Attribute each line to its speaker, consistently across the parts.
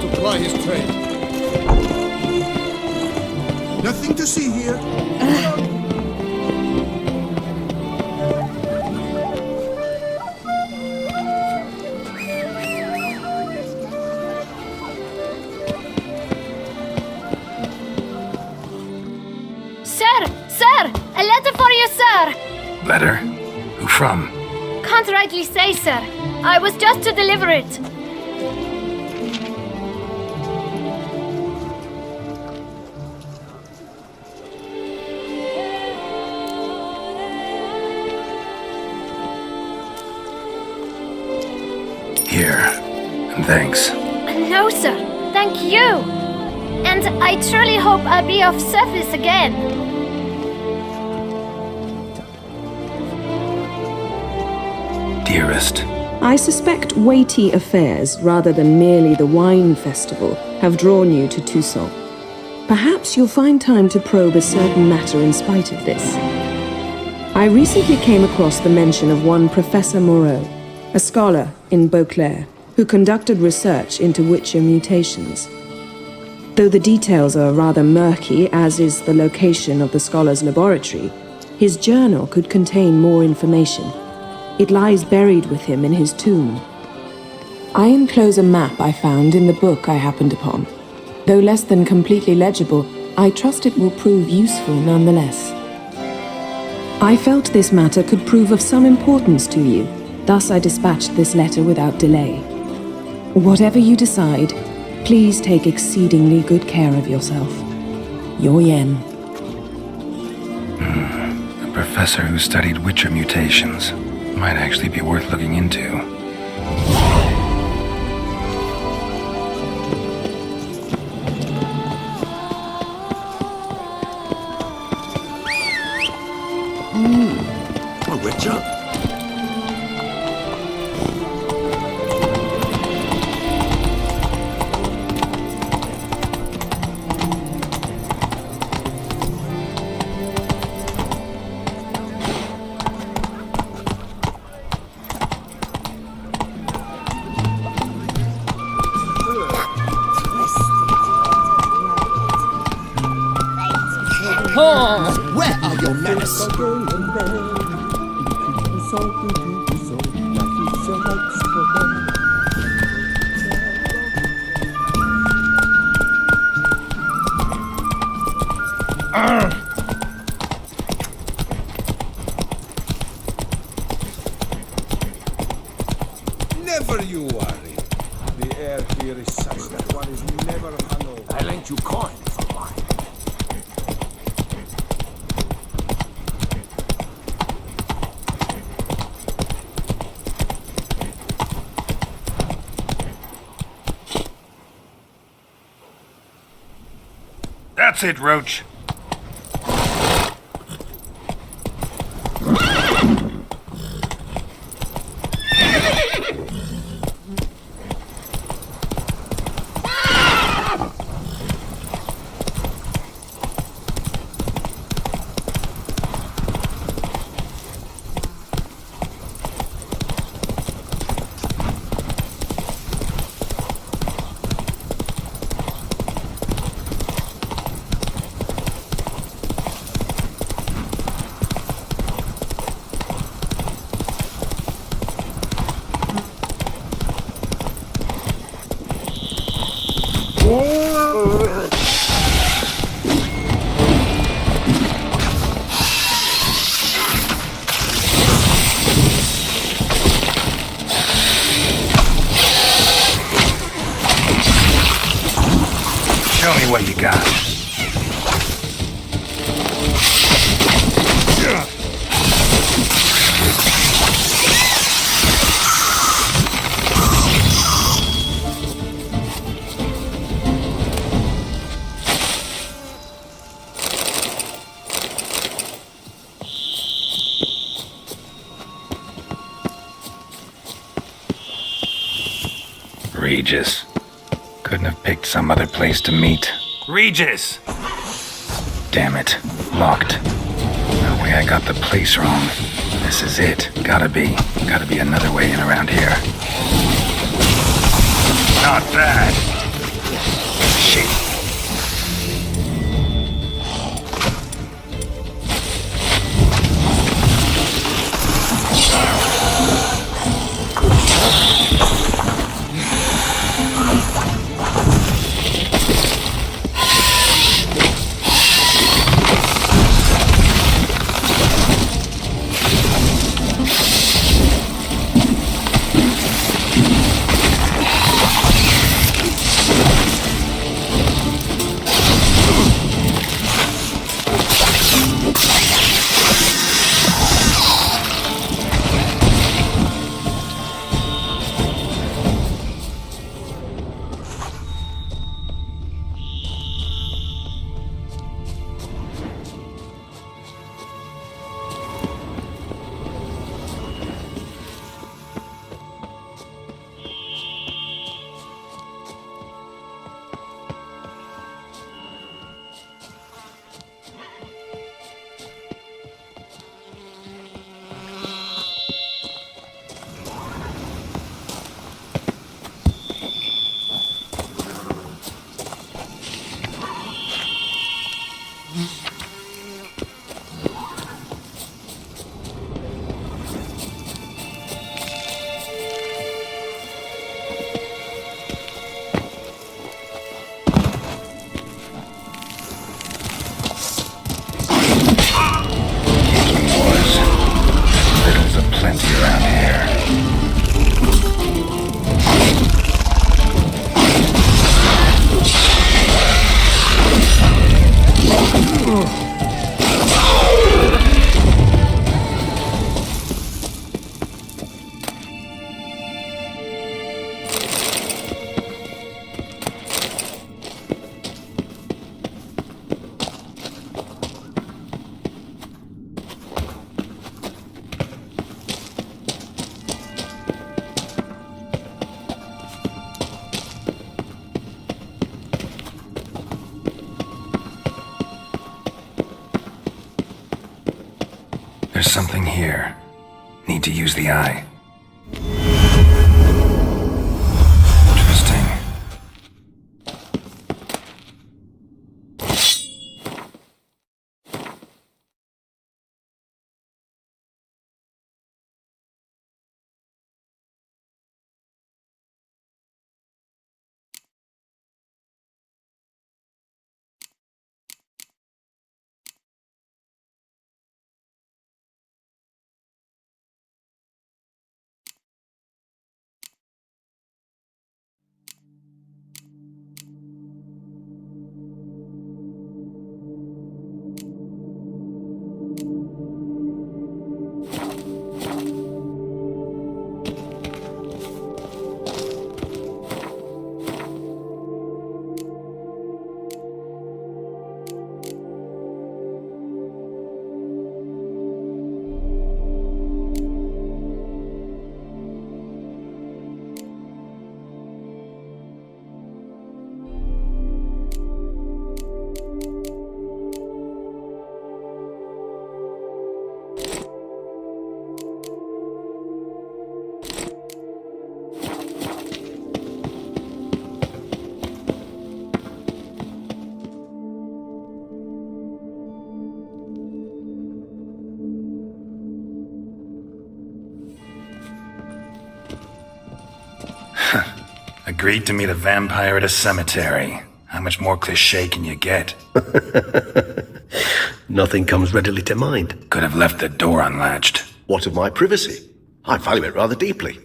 Speaker 1: to ply his trade.
Speaker 2: Nothing to see here.
Speaker 3: Sir! A letter for you, sir!
Speaker 4: Letter? Who from?
Speaker 3: Can't rightly say, sir. I was just to deliver it.
Speaker 4: Here. And thanks.
Speaker 3: No, sir. Thank you. And I truly hope I'll be of service again.
Speaker 4: Dearest.
Speaker 5: I suspect weighty affairs, rather than merely the wine festival, have drawn you to Toussaint. Perhaps you'll find time to probe a certain matter in spite of this. I recently came across the mention of one Professor Moreau, a scholar in Beauclair, who conducted research into Witcher mutations. Though the details are rather murky, as is the location of the scholar's laboratory, his journal could contain more information. It lies buried with him in his tomb. I enclose a map I found in the book I happened upon. Though less than completely legible, I trust it will prove useful nonetheless. I felt this matter could prove of some importance to you, thus I dispatched this letter without delay. Whatever you decide, please take exceedingly good care of yourself. Your Yen.
Speaker 4: A professor who studied Witcher mutations. Might actually be worth looking into.
Speaker 2: A Witcher? Where are your manners? Never you worry. The air here is such that one is never hungover. I lent you coin for wine.
Speaker 4: That's it, Roach. Show me what you got. Regis. Couldn't have picked some other place to meet. Regis! Damn it. Locked. No way I got the place wrong. This is it. Gotta be another way in around here. Not bad. There's something here. Need to use the eye. Interesting. Agreed to meet a vampire at a cemetery. How much more cliché can you get?
Speaker 1: Nothing comes readily to mind.
Speaker 4: Could have left the door unlatched.
Speaker 1: What of my privacy? I value it rather deeply.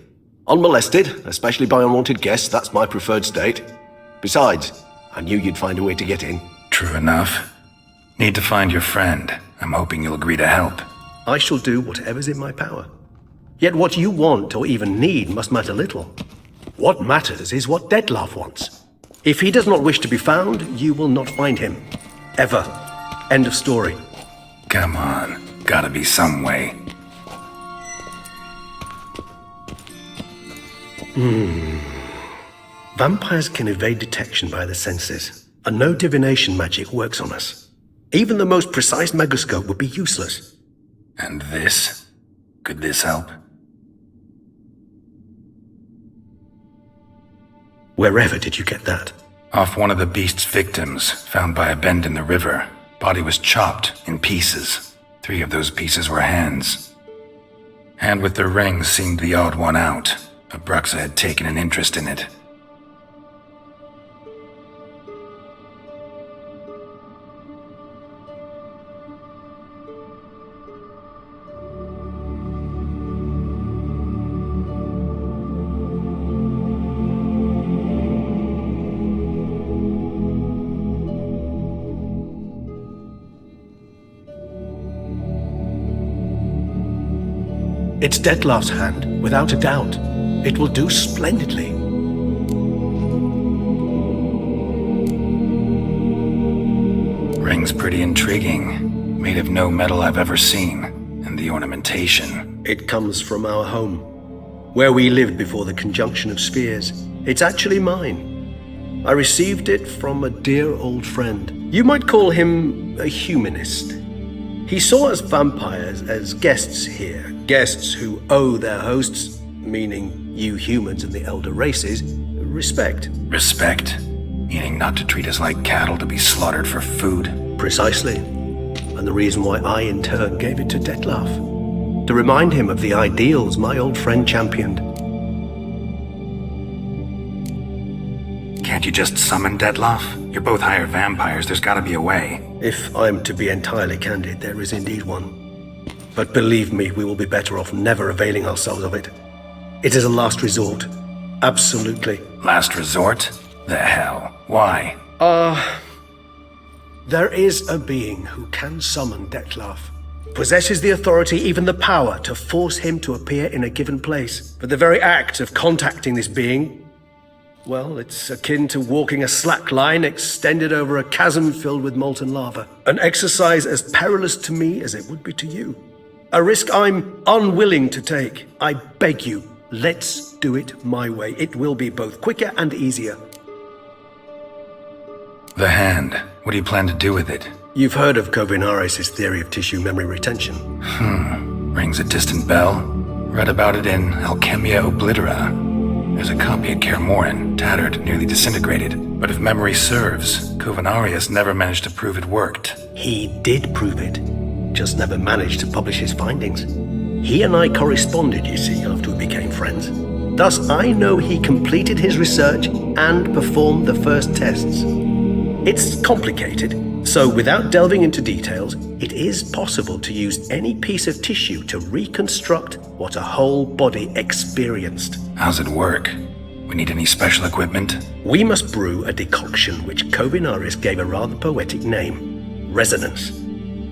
Speaker 1: Unmolested, especially by unwanted guests, that's my preferred state. Besides, I knew you'd find a way to get in.
Speaker 4: True enough. Need to find your friend. I'm hoping you'll agree to help.
Speaker 1: I shall do whatever's in my power. Yet what you want or even need must matter little. What matters is what Dettlaff wants. If he does not wish to be found, you will not find him. Ever. End of story.
Speaker 4: Come on. Gotta be some way.
Speaker 1: Vampires can evade detection by the senses, and no divination magic works on us. Even the most precise megascope would be useless.
Speaker 4: And this? Could this help?
Speaker 1: Wherever did you get that?
Speaker 4: Off one of the beast's victims, found by a bend in the river. Body was chopped in pieces. 3 of those pieces were hands. Hand with the ring seemed the odd one out. Abruxa had taken an interest in it.
Speaker 1: It's Dettlaff's hand, without a doubt. It will do splendidly.
Speaker 4: Ring's pretty intriguing. Made of no metal I've ever seen. And the ornamentation.
Speaker 1: It comes from our home, where we lived before the conjunction of spheres. It's actually mine. I received it from a dear old friend. You might call him a humanist. He saw us vampires as guests here. Guests who owe their hosts, meaning you humans and the elder races, respect.
Speaker 4: Respect? Meaning not to treat us like cattle to be slaughtered for food?
Speaker 1: Precisely. And the reason why I, in turn, gave it to Dettlaff. To remind him of the ideals my old friend championed.
Speaker 4: Can't you just summon Dettlaff? You're both higher vampires, there's gotta be a way.
Speaker 1: If I'm to be entirely candid, there is indeed one. But believe me, we will be better off never availing ourselves of it. It is a last resort. Absolutely.
Speaker 4: Last resort? The hell? Why?
Speaker 1: There is a being who can summon Dettlaff. Possesses the authority, even the power, to force him to appear in a given place. But the very act of contacting this being, well, it's akin to walking a slack line extended over a chasm filled with molten lava. An exercise as perilous to me as it would be to you. A risk I'm unwilling to take. I beg you, let's do it my way. It will be both quicker and easier.
Speaker 4: The hand. What do you plan to do with it?
Speaker 1: You've heard of Kovinares' theory of tissue memory retention.
Speaker 4: Rings a distant bell. Read about it in Alchemia Oblitera. There's a copy at Kaer Morhen, tattered, nearly disintegrated. But if memory serves, Covenarius never managed to prove it worked.
Speaker 1: He did prove it, just never managed to publish his findings. He and I corresponded, you see, after we became friends. Thus, I know he completed his research and performed the first tests. It's complicated, so without delving into details, it is possible to use any piece of tissue to reconstruct what a whole body experienced.
Speaker 4: How's it work? We need any special equipment?
Speaker 1: We must brew a decoction which Covenarius gave a rather poetic name: resonance.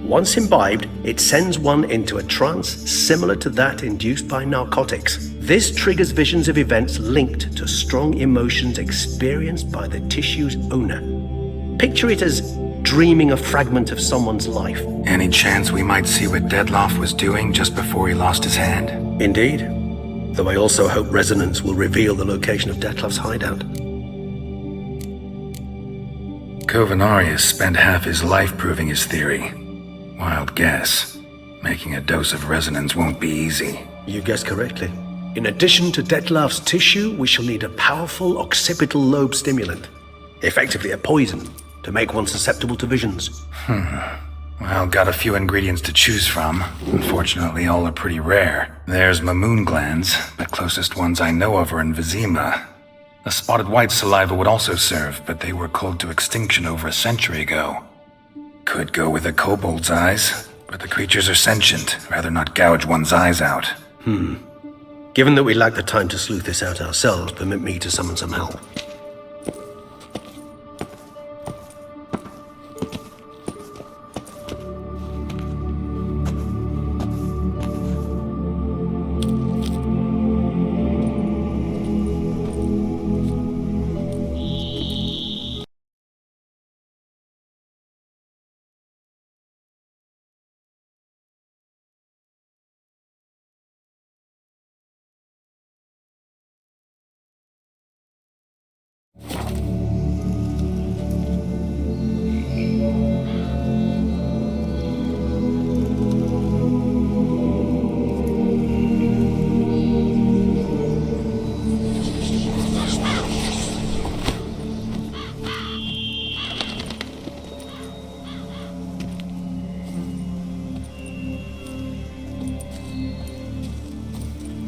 Speaker 1: Once imbibed, it sends one into a trance similar to that induced by narcotics. This triggers visions of events linked to strong emotions experienced by the tissue's owner. Picture it as dreaming a fragment of someone's life.
Speaker 4: Any chance we might see what Dettlaff was doing just before he lost his hand?
Speaker 1: Indeed. Though I also hope resonance will reveal the location of Dettlaff's hideout.
Speaker 4: Covenarius spent half his life proving his theory. Wild guess. Making a dose of resonance won't be easy.
Speaker 1: You guessed correctly. In addition to Dettlaff's tissue, we shall need a powerful occipital lobe stimulant. Effectively a poison, to make one susceptible to visions.
Speaker 4: Well, got a few ingredients to choose from. Unfortunately, all are pretty rare. There's Mamoon glands, but closest ones I know of are in Vizima. A spotted white saliva would also serve, but they were culled to extinction over a century ago. Could go with a kobold's eyes, but the creatures are sentient. Rather not gouge one's eyes out.
Speaker 1: Given that we lack the time to sleuth this out ourselves, permit me to summon some help.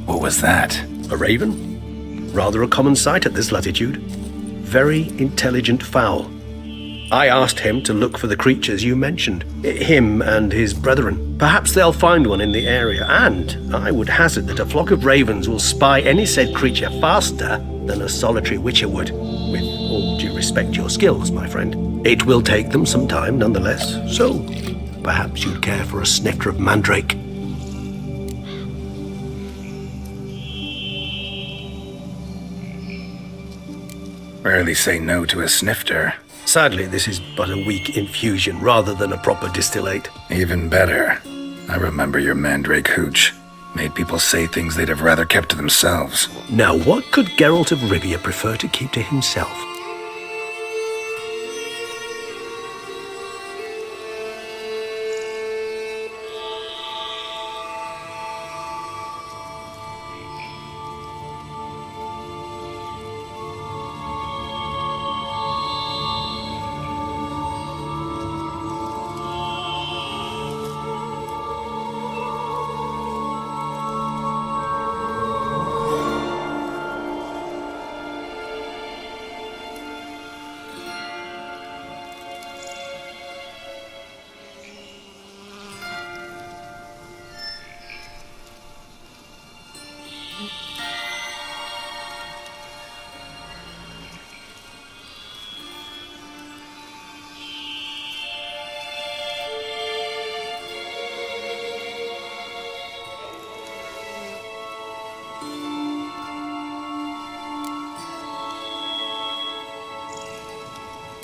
Speaker 4: What was that?
Speaker 1: A raven? Rather a common sight at this latitude. Very intelligent fowl. I asked him to look for the creatures you mentioned. Him and his brethren. Perhaps they'll find one in the area, and I would hazard that a flock of ravens will spy any said creature faster than a solitary witcher would. With all due respect to your skills, my friend. It will take them some time nonetheless, so perhaps you'd care for a snifter of mandrake.
Speaker 4: Rarely say no to a snifter.
Speaker 1: Sadly, this is but a weak infusion rather than a proper distillate.
Speaker 4: Even better. I remember your mandrake hooch. Made people say things they'd have rather kept to themselves.
Speaker 1: Now, what could Geralt of Rivia prefer to keep to himself?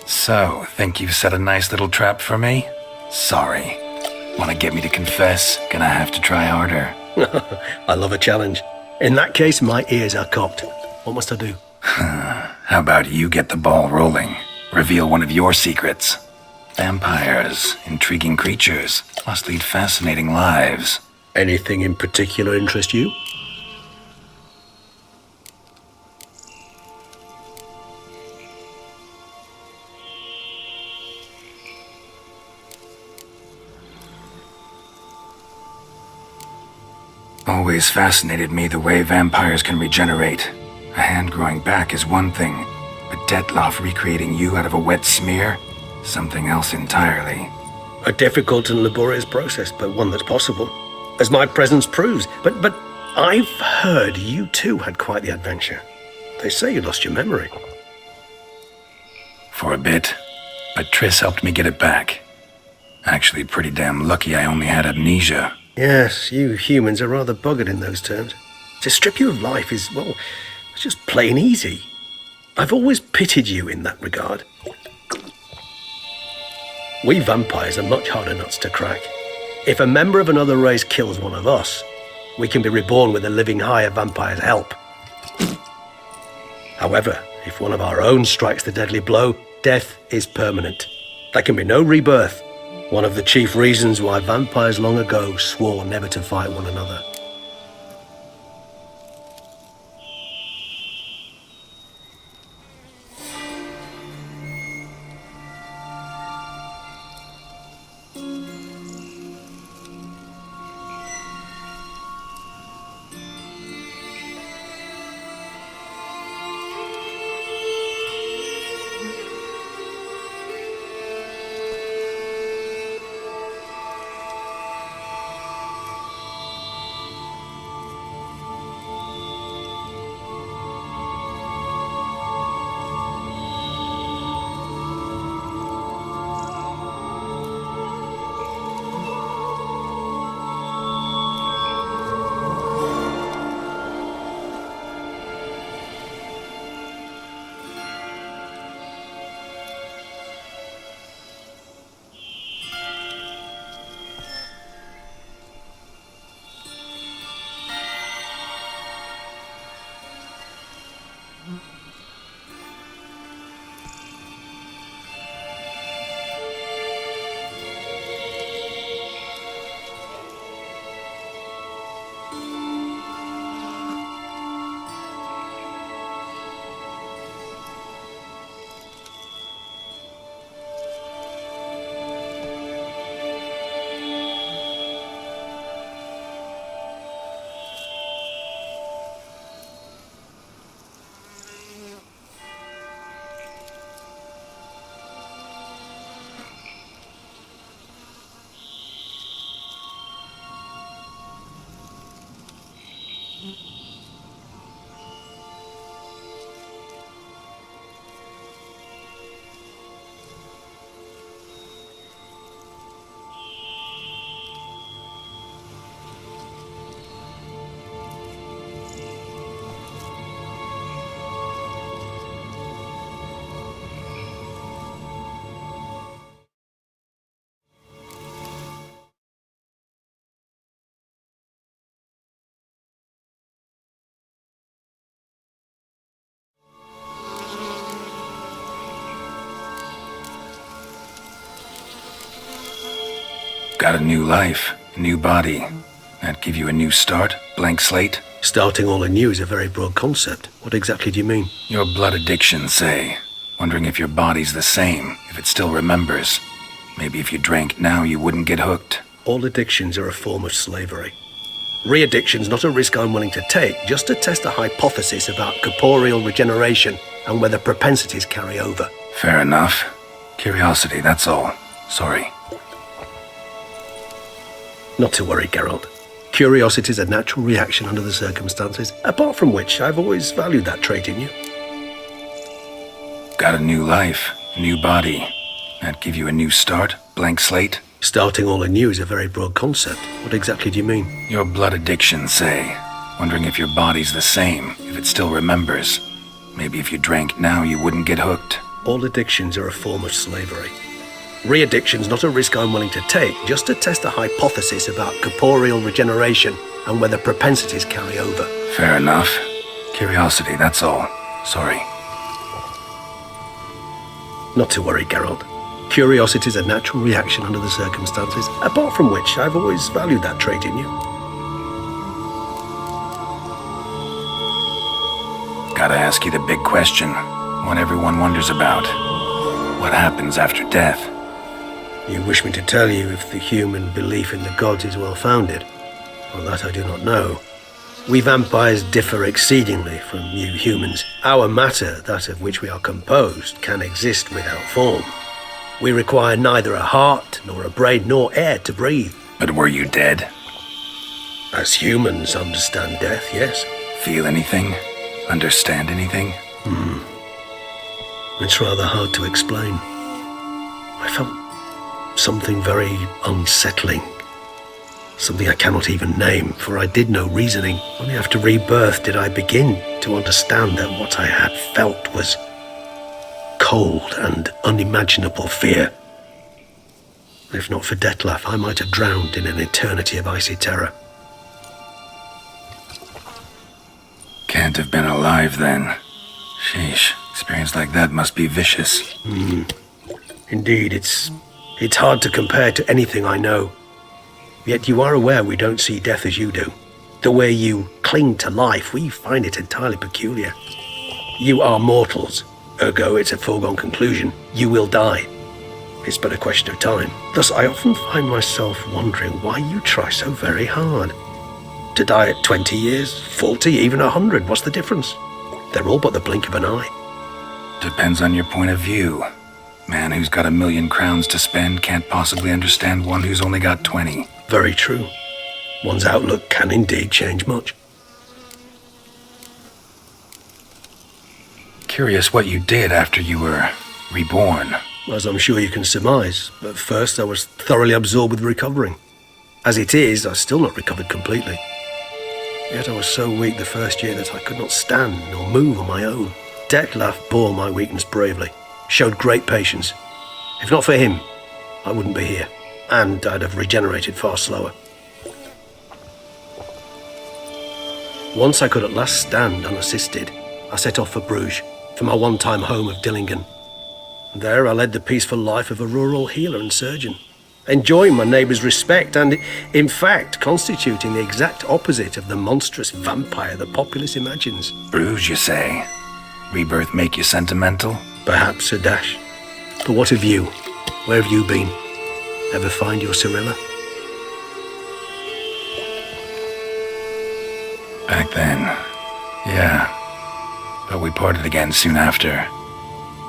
Speaker 4: So, think you've set a nice little trap for me? Sorry. Wanna get me to confess? Gonna have to try harder.
Speaker 1: I love a challenge. In that case, my ears are cocked. What must I do?
Speaker 4: How about you get the ball rolling? Reveal one of your secrets. Vampires, intriguing creatures, must lead fascinating lives.
Speaker 1: Anything in particular interest you?
Speaker 4: Always fascinated me the way vampires can regenerate. A hand growing back is one thing, but Detloff recreating you out of a wet smear? Something else entirely.
Speaker 1: A difficult and laborious process, but one that's possible, as my presence proves. But I've heard you too had quite the adventure. They say you lost your memory.
Speaker 4: For a bit, but Triss helped me get it back. Actually, pretty damn lucky I only had amnesia.
Speaker 1: Yes, you humans are rather buggered in those terms. To strip you of life is, well, it's just plain easy. I've always pitied you in that regard. We vampires are much harder nuts to crack. If a member of another race kills one of us, we can be reborn with a living higher vampire's help. However, if one of our own strikes the deadly blow, death is permanent. There can be no rebirth. One of the chief reasons why vampires long ago swore never to fight one another.
Speaker 4: Got a new life, a new body. That give you a new start? Blank slate?
Speaker 1: Starting all anew is a very broad concept. What exactly do you mean?
Speaker 4: Your blood addiction, say. Wondering if your body's the same, if it still remembers. Maybe if you drank now, you wouldn't get hooked.
Speaker 1: All addictions are a form of slavery. Re-addiction's not a risk I'm willing to take, just to test a hypothesis about corporeal regeneration and whether propensities carry over.
Speaker 4: Fair enough. Curiosity, that's all. Sorry.
Speaker 1: Not to worry, Geralt. Curiosity is a natural reaction under the circumstances, apart from which I've always valued that trait in you.
Speaker 4: Got a new life, a new body. That give you a new start? Blank slate?
Speaker 1: Starting all anew is a very broad concept. What exactly do you mean?
Speaker 4: Your blood addiction, say. Wondering if your body's the same, if it still remembers. Maybe if you drank now, you wouldn't get hooked.
Speaker 1: All addictions are a form of slavery. Re-addiction's not a risk I'm willing to take, just to test a hypothesis about corporeal regeneration and whether propensities carry over.
Speaker 4: Fair enough. Curiosity, that's all. Sorry.
Speaker 1: Not to worry, Geralt. Curiosity is a natural reaction under the circumstances, apart from which I've always valued that trait in you.
Speaker 4: Gotta ask you the big question, one everyone wonders about. What happens after death?
Speaker 1: You wish me to tell you if the human belief in the gods is well-founded? Well, that I do not know. We vampires differ exceedingly from you humans. Our matter, that of which we are composed, can exist without form. We require neither a heart, nor a brain, nor air to breathe.
Speaker 4: But were you dead?
Speaker 1: As humans understand death, yes.
Speaker 4: Feel anything? Understand anything?
Speaker 1: It's rather hard to explain. I felt something very unsettling. Something I cannot even name, for I did no reasoning. Only after rebirth did I begin to understand that what I had felt was cold and unimaginable fear. If not for Dettlaff, I might have drowned in an eternity of icy terror.
Speaker 4: Can't have been alive then. Sheesh, experience like that must be vicious.
Speaker 1: Indeed, it's hard to compare to anything I know. Yet you are aware we don't see death as you do. The way you cling to life, we find it entirely peculiar. You are mortals, ergo it's a foregone conclusion. You will die. It's but a question of time. Thus, I often find myself wondering why you try so very hard. To die at 20 years, 40, even 100, what's the difference? They're all but the blink of an eye.
Speaker 4: Depends on your point of view. Man who's got 1,000,000 crowns to spend can't possibly understand one who's only got 20.
Speaker 1: Very true. One's outlook can indeed change much.
Speaker 4: Curious what you did after you were reborn.
Speaker 1: As I'm sure you can surmise, at first I was thoroughly absorbed with recovering. As it is, I've still not recovered completely. Yet I was so weak the first year that I could not stand nor move on my own. Dettlaff bore my weakness bravely, showed great patience. If not for him, I wouldn't be here, and I'd have regenerated far slower. Once I could at last stand unassisted, I set off for Bruges, for my one-time home of Dillingen. There I led the peaceful life of a rural healer and surgeon, enjoying my neighbours' respect and, in fact, constituting the exact opposite of the monstrous vampire the populace imagines.
Speaker 4: Bruges, you say? Rebirth make you sentimental?
Speaker 1: Perhaps a dash. But what of you? Where have you been? Ever find your Cyrilla?
Speaker 4: Back then, yeah. But we parted again soon after.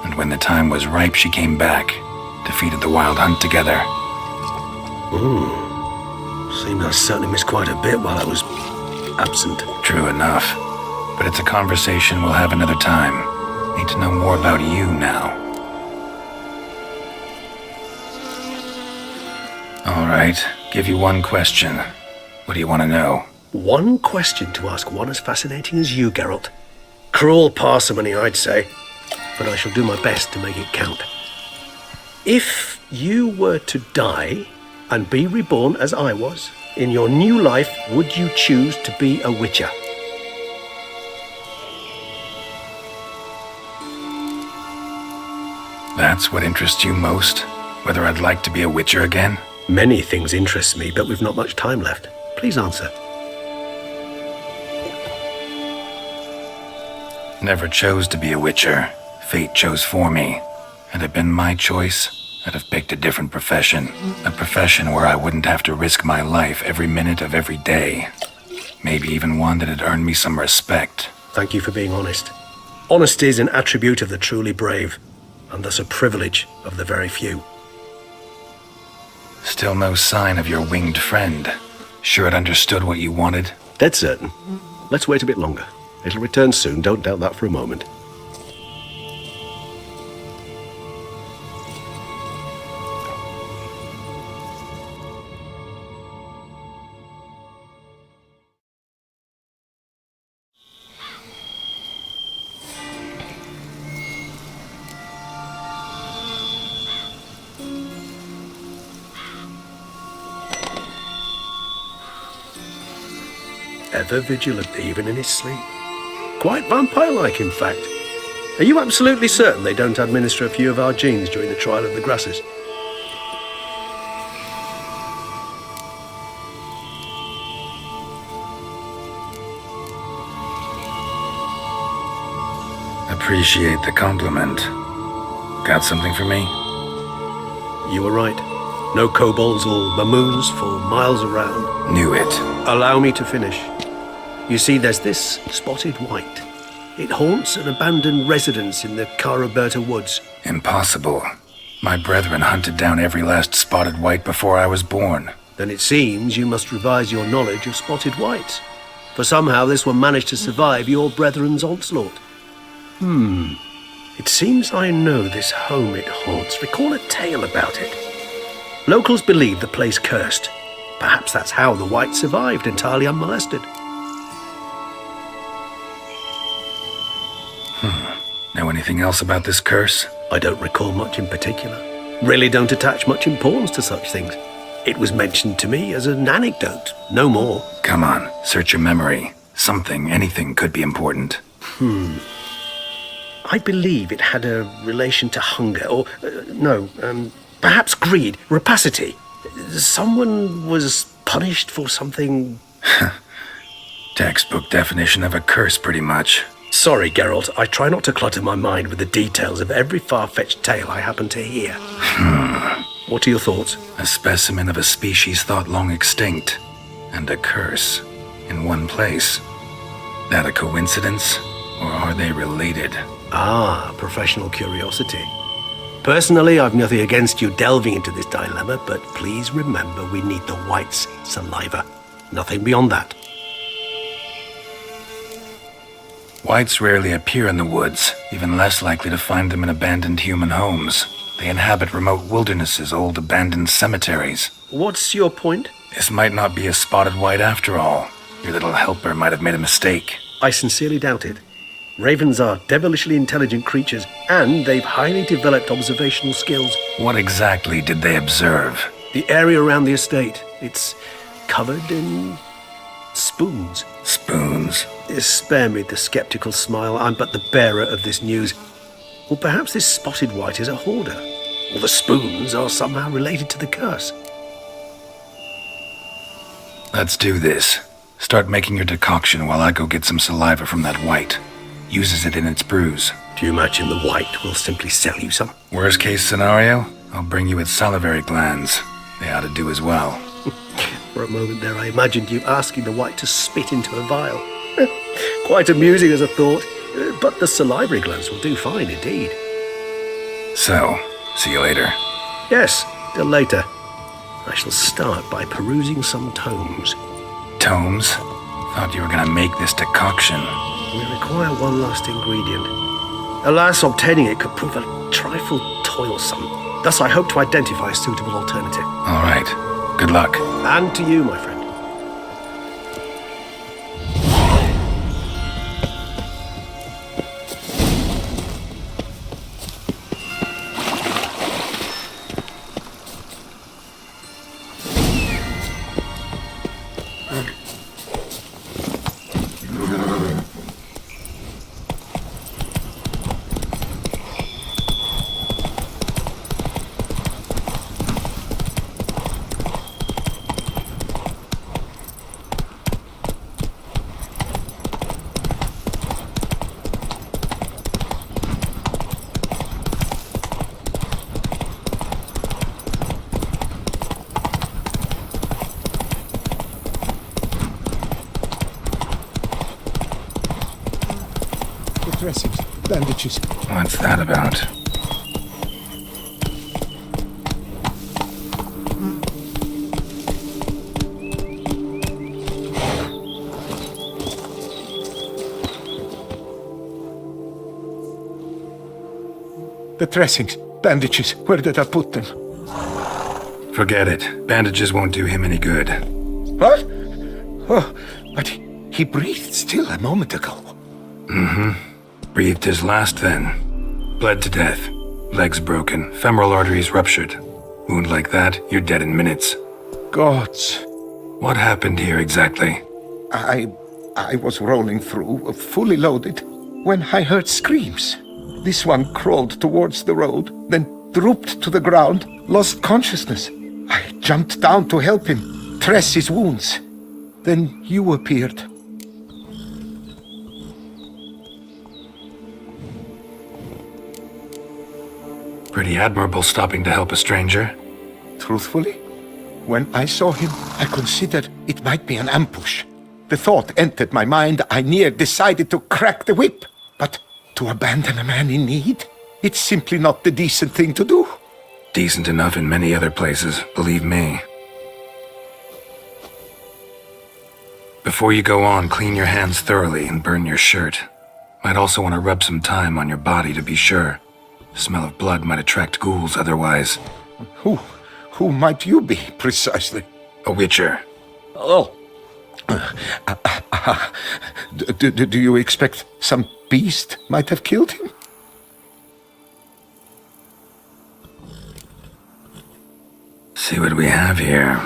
Speaker 4: And when the time was ripe, she came back, defeated the Wild Hunt together.
Speaker 1: Seems I certainly missed quite a bit while I was absent.
Speaker 4: True enough. But it's a conversation we'll have another time. Need to know more about you now. All right, give you one question. What do you want to know?
Speaker 1: One question to ask one as fascinating as you, Geralt. Cruel parsimony, I'd say, but I shall do my best to make it count. If you were to die and be reborn as I was, in your new life, would you choose to be a Witcher?
Speaker 4: That's what interests you most? Whether I'd like to be a Witcher again?
Speaker 1: Many things interest me, but we've not much time left. Please answer.
Speaker 4: Never chose to be a Witcher. Fate chose for me. Had it been my choice, I'd have picked a different profession. A profession where I wouldn't have to risk my life every minute of every day. Maybe even one that had earned me some respect.
Speaker 1: Thank you for being honest. Honesty is an attribute of the truly brave, and thus a privilege of the very few.
Speaker 4: Still no sign of your winged friend. Sure it understood what you wanted?
Speaker 1: Dead certain. Let's wait a bit longer. It'll return soon, don't doubt that for a moment. Ever vigilant, even in his sleep. Quite vampire-like, in fact. Are you absolutely certain they don't administer a few of our genes during the trial of the grasses?
Speaker 4: appreciate the compliment. Got something for me?
Speaker 1: You were right. No kobolds or mamoons for miles around.
Speaker 4: Knew it.
Speaker 1: Allow me to finish. You see, there's this spotted white. It haunts an abandoned residence in the Caraberta woods.
Speaker 4: Impossible. My brethren hunted down every last spotted white before I was born.
Speaker 1: Then it seems you must revise your knowledge of spotted whites. For somehow this one managed to survive your brethren's onslaught. It seems I know this home it haunts. Recall a tale about it. Locals believe the place cursed. Perhaps that's how the white survived entirely unmolested.
Speaker 4: Know anything else about this curse?
Speaker 1: I don't recall much in particular. Really don't attach much importance to such things. It was mentioned to me as an anecdote, no more.
Speaker 4: Come on, search your memory. Something, anything could be important.
Speaker 1: I believe it had a relation to hunger, or, perhaps greed, rapacity. Someone was punished for something.
Speaker 4: Textbook definition of a curse, pretty much.
Speaker 1: Sorry, Geralt, I try not to clutter my mind with the details of every far-fetched tale I happen to hear. What are your thoughts?
Speaker 4: A specimen of a species thought long extinct, and a curse in one place. That a coincidence, or are they related?
Speaker 1: Ah, professional curiosity. Personally, I've nothing against you delving into this dilemma, but please remember we need the white's saliva. Nothing beyond that.
Speaker 4: Whites rarely appear in the woods, even less likely to find them in abandoned human homes. They inhabit remote wildernesses, old abandoned cemeteries.
Speaker 1: What's your point?
Speaker 4: This might not be a spotted white after all. Your little helper might have made a mistake.
Speaker 1: I sincerely doubt it. Ravens are devilishly intelligent creatures, and they've highly developed observational skills.
Speaker 4: What exactly did they observe?
Speaker 1: The area around the estate, it's covered in spoons.
Speaker 4: Spoons?
Speaker 1: Spare me the skeptical smile. I'm but the bearer of this news. Or perhaps this spotted white is a hoarder. Or the spoons are somehow related to the curse.
Speaker 4: Let's do this. Start making your decoction while I go get some saliva from that white. Uses it in its brews.
Speaker 1: Do you imagine the white will simply sell you some?
Speaker 4: Worst case scenario, I'll bring you its salivary glands. They ought to do as well.
Speaker 1: For a moment there, I imagined you asking the white to spit into a vial. Quite amusing as a thought, but the salivary glands will do fine indeed.
Speaker 4: So, see you later.
Speaker 1: Yes, till later. I shall start by perusing some tomes.
Speaker 4: Tomes? Thought you were gonna make this decoction.
Speaker 1: We require one last ingredient. Alas, obtaining it could prove a trifle toilsome. Thus, I hope to identify a suitable alternative.
Speaker 4: All right. Good luck.
Speaker 1: And to you, my friend.
Speaker 2: Dressings, bandages.
Speaker 4: What's that about?
Speaker 2: The dressings, bandages, where did I put them?
Speaker 4: Forget it. Bandages won't do him any good.
Speaker 2: What? Oh, but he breathed still a moment ago.
Speaker 4: Breathed his last then. Bled to death. Legs broken. Femoral arteries ruptured. Wound like that, you're dead in minutes.
Speaker 2: Gods.
Speaker 4: What happened here exactly?
Speaker 2: I was rolling through, fully loaded, when I heard screams. This one crawled towards the road, then drooped to the ground, lost consciousness. I jumped down to help him, dress his wounds. Then you appeared.
Speaker 4: Pretty admirable stopping to help a stranger.
Speaker 2: Truthfully, when I saw him, I considered it might be an ambush. The thought entered my mind, I near decided to crack the whip. But to abandon a man in need? It's simply not the decent thing to do.
Speaker 4: Decent enough in many other places, believe me. Before you go on, clean your hands thoroughly and burn your shirt. Might also want to rub some time on your body to be sure. Smell of blood might attract ghouls otherwise.
Speaker 2: Who might you be, precisely?
Speaker 4: A witcher.
Speaker 2: Oh. Do you expect some beast might have killed him?
Speaker 4: See what we have here.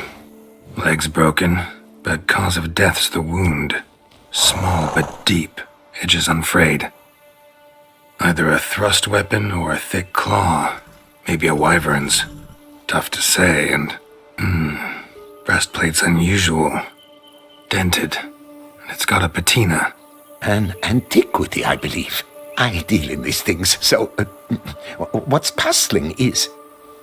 Speaker 4: Legs broken, but cause of death's the wound. Small but deep, edges unfrayed. Either a thrust weapon or a thick claw. Maybe a wyvern's. Tough to say, and... breastplate's unusual. Dented. And it's got a patina.
Speaker 2: An antiquity, I believe. I deal in these things, so... what's puzzling is...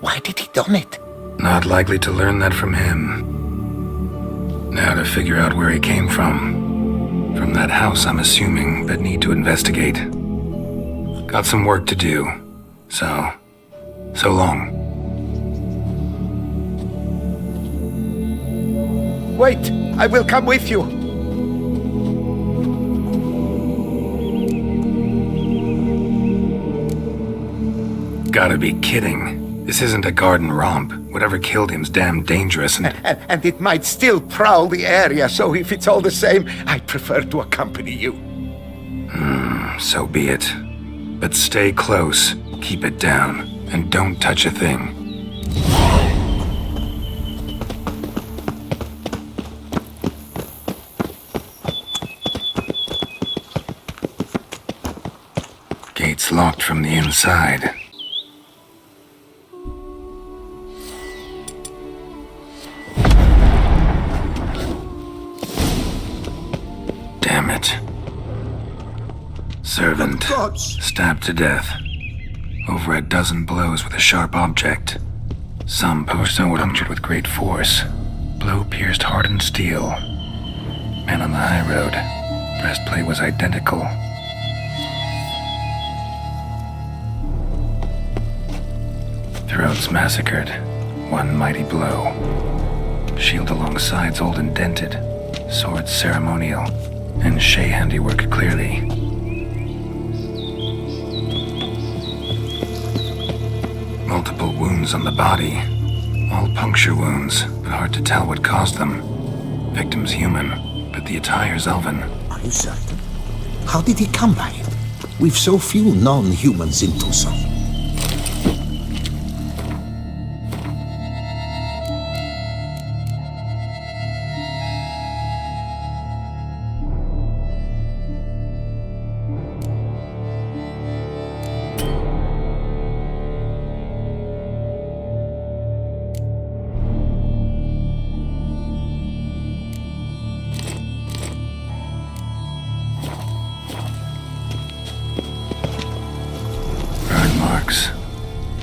Speaker 2: why did he don it?
Speaker 4: Not likely to learn that from him. Now to figure out where he came from. From that house, I'm assuming, but need to investigate. Got some work to do. So long.
Speaker 2: Wait, I will come with you.
Speaker 4: Gotta be kidding. This isn't a garden romp. Whatever killed him's damn dangerous and...
Speaker 2: And it might still prowl the area, so if it's all the same, I prefer to accompany you.
Speaker 4: So be it. But stay close, keep it down, and don't touch a thing. Gate's locked from the inside. Damn it. Servant, stabbed to death. Over a dozen blows with a sharp object. Some punctured with great force. Blow pierced hardened steel. Man on the high road. Breastplate was identical. Throats massacred. One mighty blow. Shield along sides old and dented. Sword ceremonial. And Shay handiwork clearly. Multiple wounds on the body. All puncture wounds, but hard to tell what caused them. Victim's human, but the attire's elven.
Speaker 6: Are you certain? How did he come by it? We've so few non-humans in Tucson.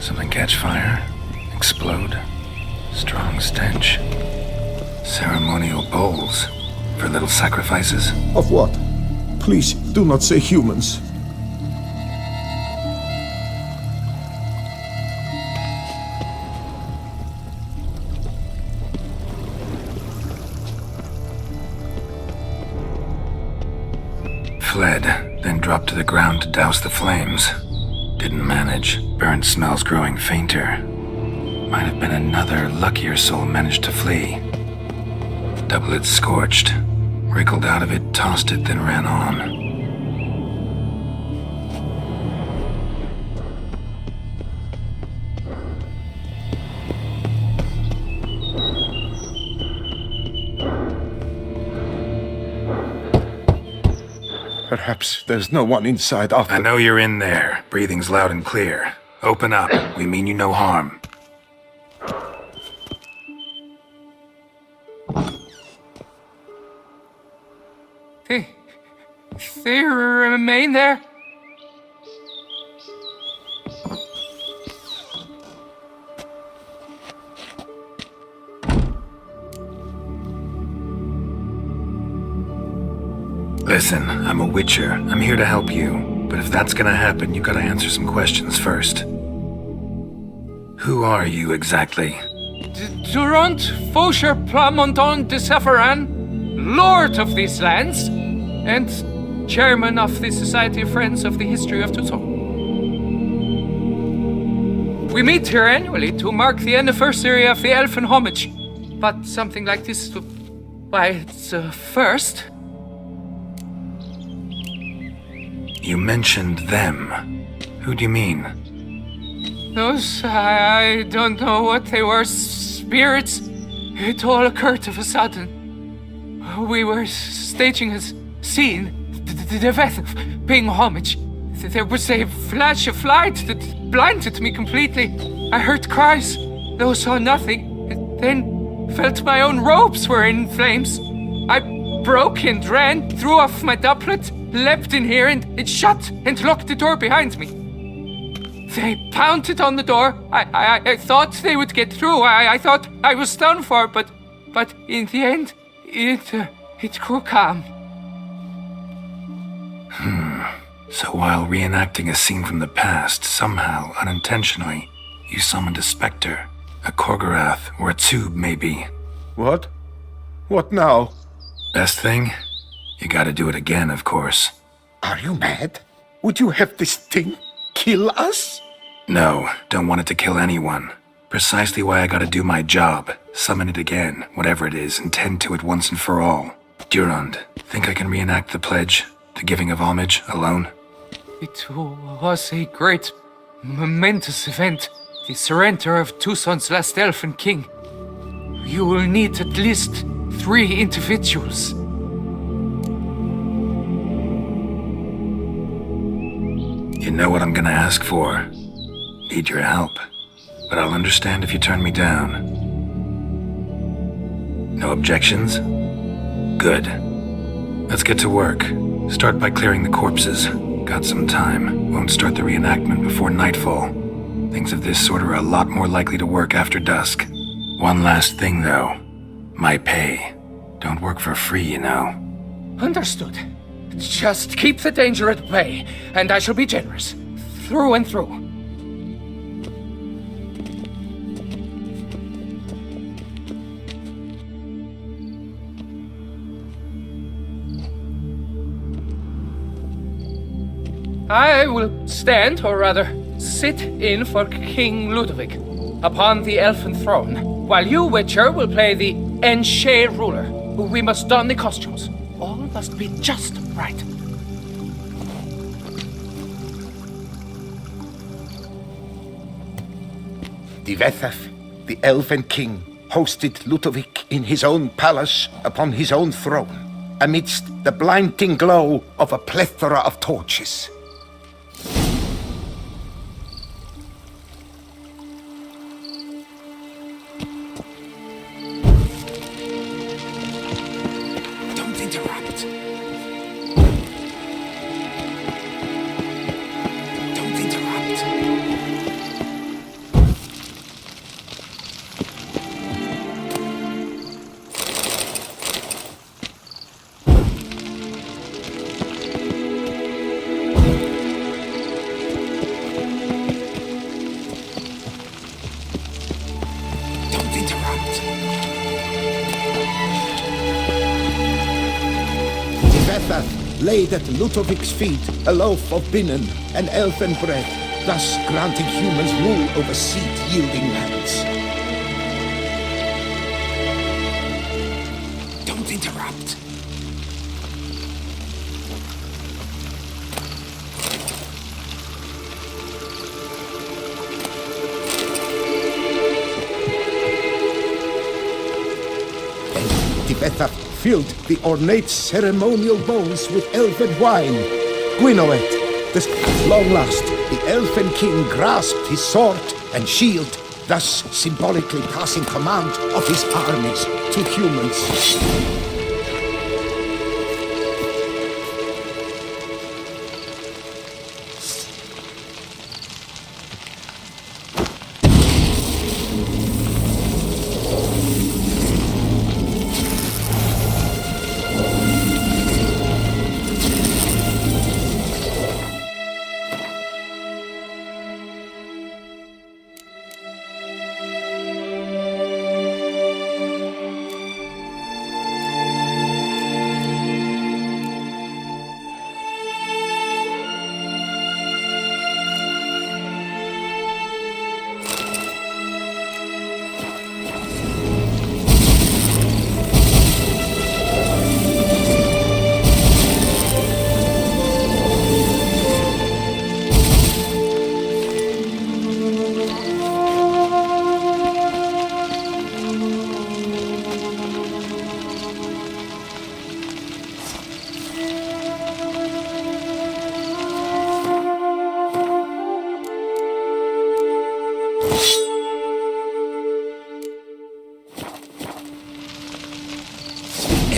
Speaker 4: Something catch fire, explode, strong stench. Ceremonial bowls for little sacrifices.
Speaker 6: Of what? Please, do not say humans.
Speaker 4: Fled, then dropped to the ground to douse the flames. Didn't manage. Burnt smells growing fainter. Might have been another luckier soul managed to flee. Double it scorched. Wriggled out of it, tossed it, then ran on.
Speaker 2: Perhaps there's no one inside after...
Speaker 4: I know you're in there. Breathing's loud and clear. Open up. We mean you no harm.
Speaker 7: They remain there?
Speaker 4: Listen, I'm a witcher. I'm here to help you. But if that's gonna happen, you gotta answer some questions first. Who are you exactly?
Speaker 7: Durant Faucher Plamondon de Sephiran, Lord of these lands, and Chairman of the Society of Friends of the History of Tucson. We meet here annually to mark the anniversary of the Elfin Homage, but something like this, why, it's a first.
Speaker 4: You mentioned them. Who do you mean?
Speaker 7: Those, I don't know what they were, spirits. It all occurred of a sudden. We were staging a scene, the death of paying homage. There was a flash of light that blinded me completely. I heard cries, though saw nothing, then felt my own robes were in flames. I broke and ran, threw off my doublet, leapt in here, and it shut and locked the door behind me. They pounded on the door. I thought they would get through. I thought I was done for, but in the end, it grew calm.
Speaker 4: So while reenacting a scene from the past, somehow, unintentionally, you summoned a specter, a Korgorath, or a tube, maybe.
Speaker 2: What? What now?
Speaker 4: Best thing? You gotta do it again, of course.
Speaker 2: Are you mad? Would you have this thing kill us?
Speaker 4: No, don't want it to kill anyone. Precisely why I gotta do my job. Summon it again, whatever it is, and tend to it once and for all. Durand, think I can reenact the pledge, the giving of homage, alone?
Speaker 7: It was a great, momentous event. The surrender of Tucson's last elfin king. You will need at least 3 individuals.
Speaker 4: You know what I'm gonna ask for. Need your help. But I'll understand if you turn me down. No objections? Good. Let's get to work. Start by clearing the corpses. Got some time. Won't start the reenactment before nightfall. Things of this sort are a lot more likely to work after dusk. One last thing, though. My pay. Don't work for free, you know.
Speaker 7: Understood. Just keep the danger at bay, and I shall be generous. Through and through. I will stand, or rather, sit in for King Ludovic upon the elfin throne, while you, Witcher, will play the Enche ruler. We must don the costumes. All must be just right.
Speaker 2: Divethaf, the elven king, hosted Ludovic in his own palace upon his own throne, amidst the blinding glow of a plethora of torches.
Speaker 7: Don't interrupt. Don't interrupt. Don't interrupt.
Speaker 2: Divethaf laid at Ludovic's feet a loaf of binnen and elfin bread, thus granting humans rule over seed-yielding lands.
Speaker 7: Don't interrupt.
Speaker 2: Divethaf filled the ornate ceremonial bowls with elfin wine. Gwynnoeth, at long last, the elfin king grasped his sword and shield, thus symbolically passing command of his armies to humans.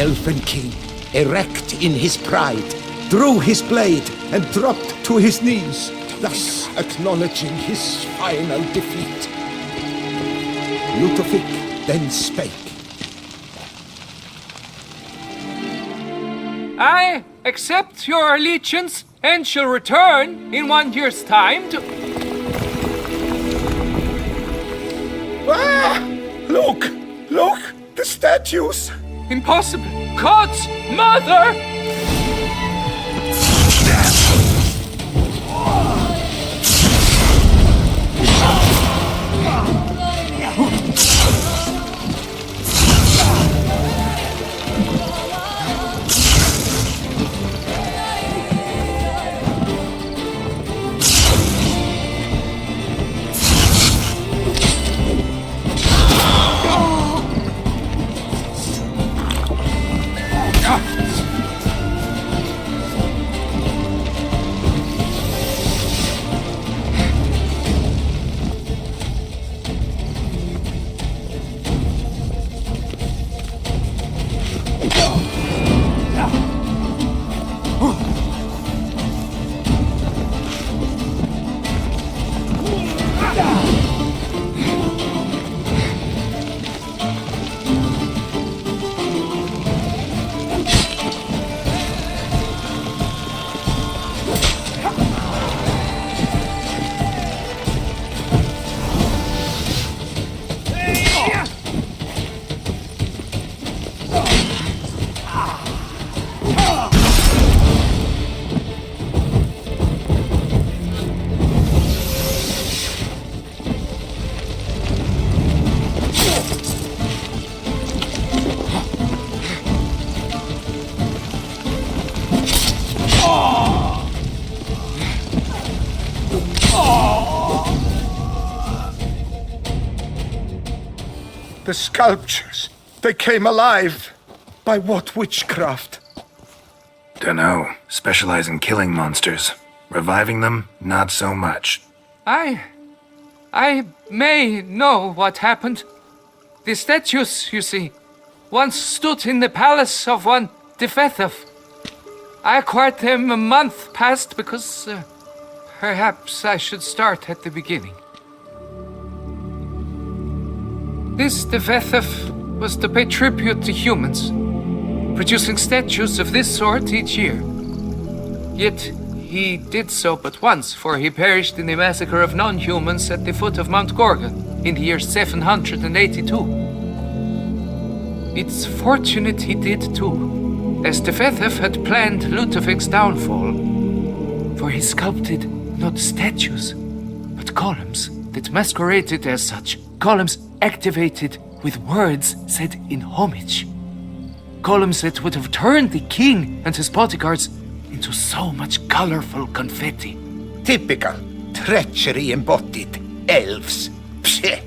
Speaker 6: Elven king, erect in his pride, drew his blade and dropped to his knees, thus acknowledging his final defeat. Ludovic then spake.
Speaker 7: I accept your allegiance and shall return in 1 year's time to...
Speaker 2: Ah! Look! Look! The statues!
Speaker 7: Impossible! God's mother!
Speaker 2: The sculptures, they came alive. By what witchcraft?
Speaker 4: Dunno. Specialize in killing monsters. Reviving them, not so much.
Speaker 7: I may know what happened. The statues, you see, once stood in the palace of one Defethov. I acquired them a month past because perhaps I should start at the beginning. This Defethov was to pay tribute to humans, producing statues of this sort each year. Yet he did so but once, for he perished in the massacre of non-humans at the foot of Mount Gorgon in the year 782. It's fortunate he did too, as Defethov had planned Ludovic's downfall, for he sculpted not statues, but columns that masqueraded as such. Columns activated with words said in homage. Columns that would have turned the king and his bodyguards into so much colorful confetti.
Speaker 2: Typical treachery embodied elves. Psheh!